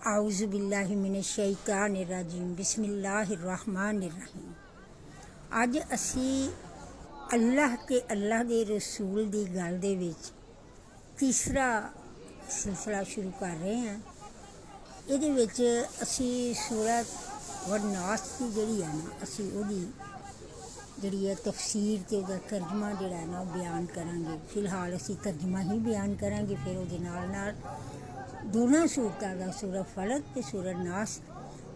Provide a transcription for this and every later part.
आउज़ुबिल्लाहि मिनश्शैतानिर्रजीम बिस्मिल्लाहिर्रहमानिर्रहीम। ਅੱਜ ਅਸੀਂ ਅੱਲਾਹ ਤੇ ਅੱਲਾਹ ਦੇ ਰਸੂਲ ਦੀ ਗੱਲ ਦੇ ਵਿੱਚ ਤੀਸਰਾ ਸਿਲਸਿਲਾ ਸ਼ੁਰੂ ਕਰ ਰਹੇ ਹਾਂ। ਇਹਦੇ ਵਿੱਚ ਅਸੀਂ ਸੂਰਤ ਵਨਾਸ ਦੀ ਜਿਹੜੀ ਹੈ ਨਾ ਅਸੀਂ ਉਹਦੀ ਜਿਹੜੀ ਹੈ ਤਫਸੀਰ ਅਤੇ ਉਹਦਾ ਤਰਜਮਾ ਜਿਹੜਾ ਹੈ ਨਾ ਉਹ ਬਿਆਨ ਕਰਾਂਗੇ। ਫਿਲਹਾਲ ਅਸੀਂ ਤਰਜਮਾ ਹੀ ਬਿਆਨ ਕਰਾਂਗੇ, ਫਿਰ ਉਹਦੇ ਨਾਲ ਨਾਲ ਦੋਨਾਂ ਸੂਰਤਾਂ ਦਾ ਸੂਰਤ ਫਲਕ ਅਤੇ ਸੂਰਤ ਨਾਸ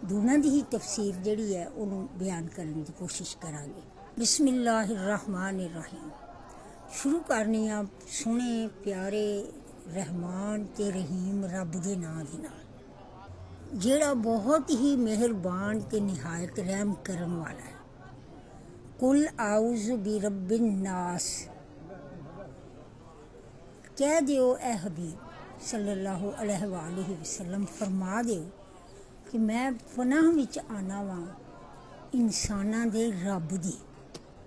ਦੋਨਾਂ ਦੀ ਹੀ ਤਫਸੀਰ ਜਿਹੜੀ ਹੈ ਉਹਨੂੰ ਬਿਆਨ ਕਰਨ ਦੀ ਕੋਸ਼ਿਸ਼ ਕਰਾਂਗੇ। ਬਿਸਮਿल्लाहिर्रहमानिर्रहीम। ਸ਼ੁਰੂ ਕਰਨੀ ਆ ਸੋਹਣੇ ਪਿਆਰੇ ਰਹਿਮਾਨ ਅਤੇ ਰਹੀਮ ਰੱਬ ਦੇ ਨਾਂ ਦੇ ਨਾਲ, ਜਿਹੜਾ ਬਹੁਤ ਹੀ ਮਿਹਰਬਾਨ ਅਤੇ ਨਿਹਾਇਤ ਰਹਿਮ ਕਰਨ ਵਾਲਾ ਹੈ। ਕੁਲ ਆਊਜ਼ੁ ਬੀ ਰੱਬਿਨ ਨਾਸ, ਕਹਿ ਦਿਓ ਐ ਹਬੀਬ सल्लल्लाहु अलैहि वसल्लम, फरमा दिओ कि मैं पनाह विच आना वां इंसानां दे रब दी।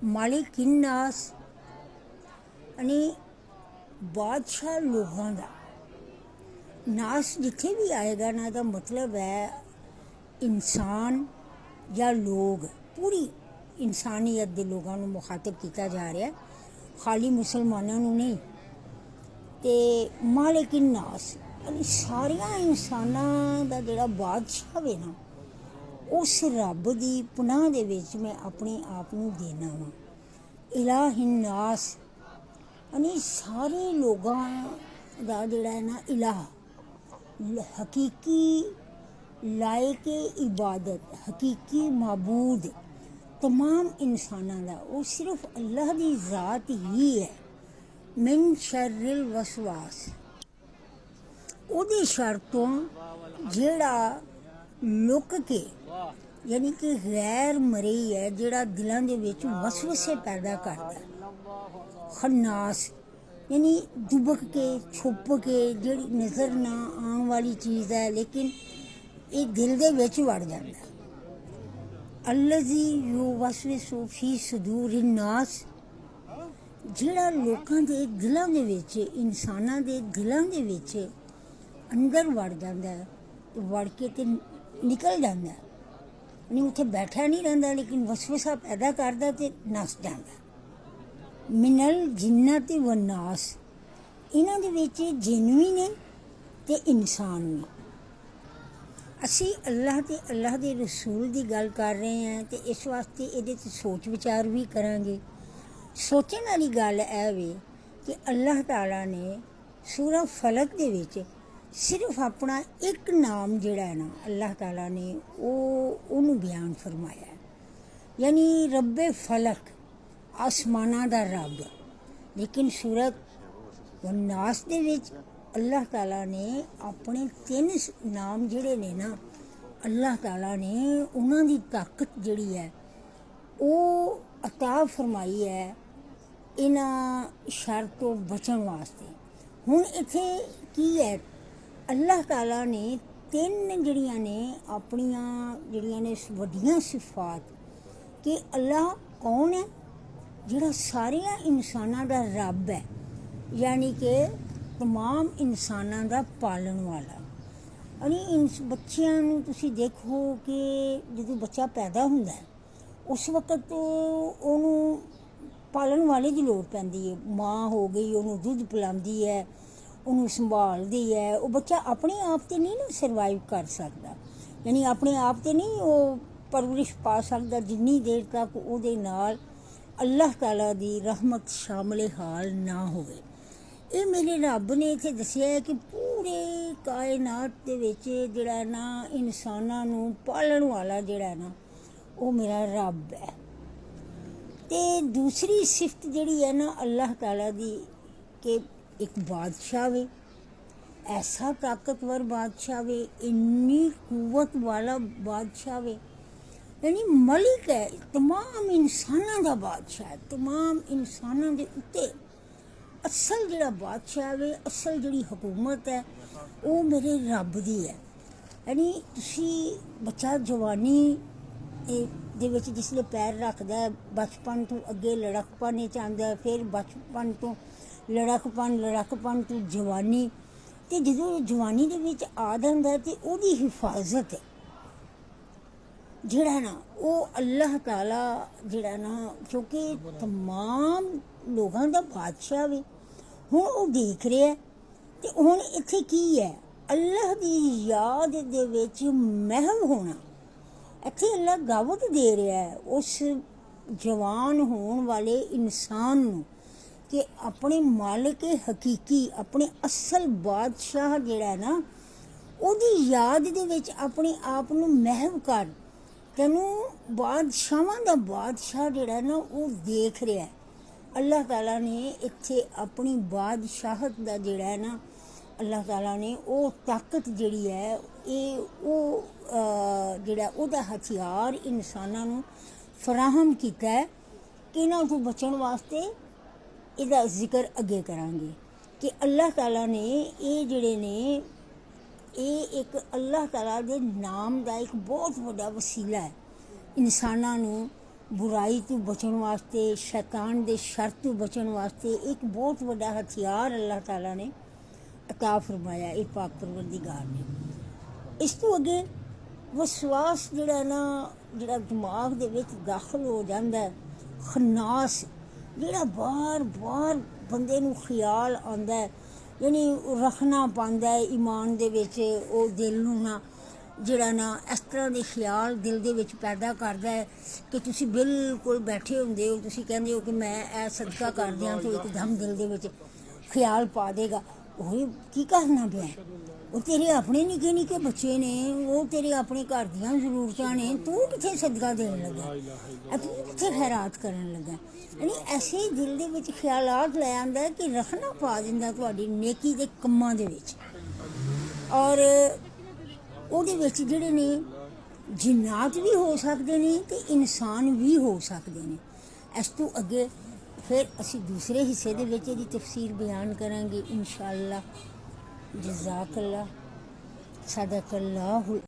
मालिक नास यानी बादशाह लोगों दा। नास जिथे भी आएगा ना दा मतलब है इंसान या लोग, पूरी इंसानियत दे लोगों नूं मुखातब किया जा रहा है, खाली मुसलमानों नूं नहीं। ते मालिक नास यानी सारिया इंसानां दा जिहड़ा बादशाह है ना, उस रब दी पनाह दे विच मैं अपने आप नूं देना वा। इलाह नास यानी सारे लोगां दा जिहड़ा है ना इलाह, हकीकी लायक इबादत, हकीकी माबूद तमाम इंसानां दा वो सिर्फ अल्लाह दी ज़ात ही है। मिन शर्रिल वसवास, ਉਹਦੀ ਸ਼ਰ ਤੋਂ ਜਿਹੜਾ ਲੁਕ ਕੇ ਯਾਨੀ ਕਿ ਗੈਰ ਮਰਈ ਹੈ, ਜਿਹੜਾ ਦਿਲਾਂ ਦੇ ਵਿੱਚ ਵਸਵਸੇ ਪੈਦਾ ਕਰਦਾ। ਖੰਨਾਸ ਯਾਨੀ ਦੁਬਕ ਕੇ ਛੁਪ ਕੇ ਜਿਹੜੀ ਨਜ਼ਰ ਨਾ ਆਉਣ ਵਾਲੀ ਚੀਜ਼ ਹੈ ਲੇਕਿਨ ਇਹ ਦਿਲ ਦੇ ਵਿੱਚ ਵੜ ਜਾਂਦਾ। ਅੱਲਜ਼ੀ ਯੁਵਸਵਿਸੁ ਫੀ ਸੁਦੂਰਿਨ ਨਾਸ, ਜਿਹੜਾ ਲੋਕਾਂ ਦੇ ਦਿਲਾਂ ਦੇ ਵਿੱਚ, ਇਨਸਾਨਾਂ ਦੇ ਦਿਲਾਂ ਦੇ ਵਿੱਚ ਅੰਦਰ ਵੜ ਜਾਂਦਾ, ਵੜ ਕੇ ਤੇ ਨਿਕਲ ਜਾਂਦਾ। ਨਹੀਂ ਉੱਥੇ ਬੈਠਾ ਨਹੀਂ ਰਹਿੰਦਾ ਲੇਕਿਨ ਵਸਵਸਾ ਪੈਦਾ ਕਰਦਾ ਤੇ ਨੱਸ ਜਾਂਦਾ। ਮਿਨਲ ਜਿੰਨਤ ਵ ਨਾਸ, ਇਹਨਾਂ ਦੇ ਵਿੱਚ ਜਿੰਨ ਵੀ ਨੇ ਤੇ ਇਨਸਾਨ ਵੀ। ਅਸੀਂ ਅੱਲਾਹ ਤੇ ਅੱਲਾਹ ਦੇ ਰਸੂਲ ਦੀ ਗੱਲ ਕਰ ਰਹੇ ਹਾਂ ਤੇ ਇਸ ਵਾਸਤੇ ਇਹਦੇ 'ਤੇ ਸੋਚ ਵਿਚਾਰ ਵੀ ਕਰਾਂਗੇ। सोचने वाली गल है वे कि अल्लाह ताला ने सूरह फलक दे विच सिर्फ अपना एक नाम जिहड़ा है ना अल्लाह ताला ने उन्होंने बयान फरमाया है, यानी रब्बे फलक, आसमाना दा रब। लेकिन सूरत वन्नास दे विच अल्लाह ताला ने अपने 3 नाम जिहड़े ने ना अल्लाह ताला ने उन्हां दी ताकत जिहड़ी है वो अता फरमाई है इन्हां शर तो बचन वास्ते। हुण इत्थे की है, अल्लाह ताला ने 3 जिहड़ियां ने अपनियां जिहड़ियां ने वड्डियां सिफात कि अल्लाह कौन है, जिहड़ा सारियां इंसानां दा रब है, यानी कि तमाम इंसानां दा पालन वाला। यानी बच्चियां नूं तुसीं देखो कि जदों बच्चा पैदा हुंदा है उस वक्त तो ਉਹਨੂੰ ਪਾਲਣ ਵਾਲੇ ਦੀ ਲੋੜ ਪੈਂਦੀ ਹੈ। ਮਾਂ ਹੋ ਗਈ, ਉਹਨੂੰ ਦੁੱਧ ਪਿਲਾਉਂਦੀ ਹੈ, ਉਹਨੂੰ ਸੰਭਾਲਦੀ ਹੈ। ਉਹ ਬੱਚਾ ਆਪਣੇ ਆਪ 'ਤੇ ਨਹੀਂ ਨਾ ਸਰਵਾਈਵ ਕਰ ਸਕਦਾ, ਯਾਨੀ ਆਪਣੇ ਆਪ 'ਤੇ ਨਹੀਂ ਉਹ ਪਰਵਰਿਸ਼ ਪਾ ਸਕਦਾ ਜਿੰਨੀ ਦੇਰ ਤੱਕ ਉਹਦੇ ਨਾਲ ਅੱਲਾਹ ਤਾਲਾ ਦੀ ਰਹਿਮਤ ਸ਼ਾਮਲੇ ਹਾਲ ਨਾ ਹੋਵੇ। ਇਹ ਮੇਰੇ ਰੱਬ ਨੇ ਇੱਥੇ ਦੱਸਿਆ ਹੈ ਕਿ ਪੂਰੇ ਕਾਇਨਾਤ ਦੇ ਵਿੱਚ ਜਿਹੜਾ ਨਾ ਇਨਸਾਨਾਂ ਨੂੰ ਪਾਲਣ ਵਾਲਾ ਜਿਹੜਾ ਨਾ ਉਹ ਮੇਰਾ ਰੱਬ ਹੈ। ਤੇ ਦੂਸਰੀ ਸਿਫਤ ਜਿਹੜੀ ਹੈ ਨਾ ਅੱਲਾਹ ਤਾਲਾ ਦੀ ਕਿ ਇੱਕ ਬਾਦਸ਼ਾਹ ਵੇ, ਐਸਾ ਤਾਕਤਵਰ ਬਾਦਸ਼ਾਹ ਵੇ, ਇੰਨੀ ਕੁਵਤ ਵਾਲਾ ਬਾਦਸ਼ਾਹ ਵੇ, ਯਾਨੀ ਮਲਿਕ ਹੈ, ਤਮਾਮ ਇਨਸਾਨਾਂ ਦਾ ਬਾਦਸ਼ਾਹ ਹੈ। ਤਮਾਮ ਇਨਸਾਨਾਂ ਦੇ ਉੱਤੇ ਅਸਲ ਜਿਹੜਾ ਬਾਦਸ਼ਾਹ ਵੇ, ਅਸਲ ਜਿਹੜੀ ਹਕੂਮਤ ਹੈ ਉਹ ਮੇਰੇ ਰੱਬ ਦੀ ਹੈ। ਯਾਨੀ ਤੁਸੀਂ ਬੱਚਾ ਜਵਾਨੀ ਦੇ ਵਿੱਚ ਜਿਸਲੇ ਪੈਰ ਰੱਖਦਾ ਹੈ, ਬਚਪਨ ਤੋਂ ਅੱਗੇ ਲੜਕਪਨ 'ਚ ਆਉਂਦਾ, ਫਿਰ ਬਚਪਨ ਤੋਂ ਲੜਕਪਨ ਤੋਂ ਜਵਾਨੀ, ਤੇ ਜਦੋਂ ਜਵਾਨੀ ਦੇ ਵਿੱਚ ਆ ਜਾਂਦਾ ਤੇ ਉਹਦੀ ਹਿਫਾਜ਼ਤ ਜਿਹੜਾ ਨਾ ਉਹ ਅੱਲਾਹ ਤਾਲਾ ਜਿਹੜਾ ਨਾ, ਕਿਉਂਕਿ ਤਮਾਮ ਲੋਕਾਂ ਦਾ ਬਾਦਸ਼ਾਹ ਵੀ ਹੁਣ ਉਹ ਦੇਖ ਰਿਹਾ। ਤੇ ਹੁਣ ਇੱਥੇ ਕੀ ਹੈ, ਅੱਲਾਹ ਦੀ ਯਾਦ ਦੇ ਵਿੱਚ ਮਹਿਵ ਹੋਣਾ। ਇੱਥੇ ਅੱਲਾਹ ਦਾਵਤ ਦੇ ਰਿਹਾ ਹੈ ਉਸ ਜਵਾਨ ਹੋਣ ਵਾਲੇ ਇਨਸਾਨ ਨੂੰ ਕਿ ਆਪਣੇ ਮਾਲਿਕ ਹਕੀਕੀ, ਆਪਣੇ ਅਸਲ ਬਾਦਸ਼ਾਹ ਜਿਹੜਾ ਨਾ, ਉਹਦੀ ਯਾਦ ਦੇ ਵਿੱਚ ਆਪਣੇ ਆਪ ਨੂੰ ਮਹਿਵ ਕਰ। ਤੈਨੂੰ ਬਾਦਸ਼ਾਹਾਂ ਦਾ ਬਾਦਸ਼ਾਹ ਜਿਹੜਾ ਨਾ ਉਹ ਦੇਖ ਰਿਹਾ। ਅੱਲਾਹ ਤਾਲਾ ਨੇ ਇੱਥੇ ਆਪਣੀ ਬਾਦਸ਼ਾਹਤ ਦਾ ਜਿਹੜਾ ਹੈ ਨਾ, ਅੱਲਾਹ ਤਾਲਾ ਨੇ ਉਹ ਤਾਕਤ ਜਿਹੜੀ ਹੈ, ਇਹ ਉਹ ਜਿਹੜਾ ਉਹਦਾ ਹਥਿਆਰ ਇਨਸਾਨਾਂ ਨੂੰ ਫਰਾਹਮ ਕੀਤਾ ਹੈ ਕਿ ਇਹਨਾਂ ਤੋਂ ਬਚਣ ਵਾਸਤੇ ਇਹਦਾ ਜ਼ਿਕਰ ਅੱਗੇ ਕਰਾਂਗੇ ਕਿ ਅੱਲਾਹ ਤਾਲਾ ਨੇ ਇਹ ਜਿਹੜੇ ਨੇ, ਇਹ ਇੱਕ ਅੱਲਾਹ ਤਾਲਾ ਦੇ ਨਾਮ ਦਾ ਇੱਕ ਬਹੁਤ ਵੱਡਾ ਵਸੀਲਾ ਹੈ ਇਨਸਾਨਾਂ ਨੂੰ ਬੁਰਾਈ ਤੋਂ ਬਚਣ ਵਾਸਤੇ, ਸ਼ੈਤਾਨ ਦੇ ਸ਼ਰ ਤੋਂ ਬਚਣ ਵਾਸਤੇ। ਇੱਕ ਬਹੁਤ ਵੱਡਾ ਹਥਿਆਰ ਅੱਲਾਹ ਤਾਲਾ ਨੇ ਅਤਾ ਫਰਮਾਇਆ ਇਹ ਪਾਕ ਪਰਵਰਦੀਗਾਰ ਨੇ। ਇਸ ਤੋਂ ਅੱਗੇ ਵਸਵਾਸ ਜਿਹੜਾ ਨਾ, ਜਿਹੜਾ ਦਿਮਾਗ ਦੇ ਵਿੱਚ ਦਾਖਲ ਹੋ ਜਾਂਦਾ, ਖਨਾਸ ਜਿਹੜਾ ਬਾਰ ਬਾਰ ਬੰਦੇ ਨੂੰ ਖਿਆਲ ਆਉਂਦਾ, ਯਾਨੀ ਰੱਖਣਾ ਪਾਉਂਦਾ ਈਮਾਨ ਦੇ ਵਿੱਚ, ਉਹ ਦਿਲ ਨੂੰ ਨਾ ਜਿਹੜਾ ਨਾ ਇਸ ਤਰ੍ਹਾਂ ਦੇ ਖਿਆਲ ਦਿਲ ਦੇ ਵਿੱਚ ਪੈਦਾ ਕਰਦਾ ਹੈ ਕਿ ਤੁਸੀਂ ਬਿਲਕੁਲ ਬੈਠੇ ਹੁੰਦੇ ਹੋ, ਤੁਸੀਂ ਕਹਿੰਦੇ ਹੋ ਕਿ ਮੈਂ ਇਹ ਸਦਕਾ ਕਰ ਦਿਆਂ, ਤਾਂ ਇੱਕਦਮ ਦਿਲ ਦੇ ਵਿੱਚ ਖਿਆਲ ਪਾ ਦੇਗਾ ਉਹ ਕੀ ਕਰਨਾ ਪਿਆ। ਉਹ ਤੇਰੇ ਆਪਣੇ ਨਿੱਕੇ ਨਿੱਕੇ ਬੱਚੇ ਨੇ, ਉਹ ਤੇਰੇ ਆਪਣੇ ਘਰ ਦੀਆਂ ਜ਼ਰੂਰਤਾਂ ਨੇ, ਤੂੰ ਕਿੱਥੇ ਸਦਕਾ ਦੇਣ ਲੱਗਾ, ਤੂੰ ਕਿੱਥੇ ਖੈਰਾਤ ਕਰਨ ਲੱਗਾ। ਯਾਨੀ ਐਸੇ ਦਿਲ ਦੇ ਵਿੱਚ ਖਿਆਲਾਤ ਲੈ ਆਉਂਦਾ ਕਿ ਰੱਖਣਾ ਪਾ ਦਿੰਦਾ ਤੁਹਾਡੀ ਨੇਕੀ ਦੇ ਕੰਮਾਂ ਦੇ ਵਿੱਚ। ਔਰ ਉਹਦੇ ਵਿੱਚ ਜਿਹੜੇ ਨੇ ਜਿੰਨਾਤ ਵੀ ਹੋ ਸਕਦੇ ਨੇ ਤੇ ਇਨਸਾਨ ਵੀ ਹੋ ਸਕਦੇ ਨੇ। ਇਸ ਤੋਂ ਅੱਗੇ ਫਿਰ ਅਸੀਂ ਦੂਸਰੇ ਹਿੱਸੇ ਦੇ ਵਿੱਚ ਇਹਦੀ ਤਫਸੀਰ ਬਿਆਨ ਕਰਾਂਗੇ ਇਨਸ਼ਾ ਅੱਲਾਹ। ਜਜ਼ਾਕ ਅੱਲਾਹ, ਸਦਕ ਅੱਲਾਹੁ।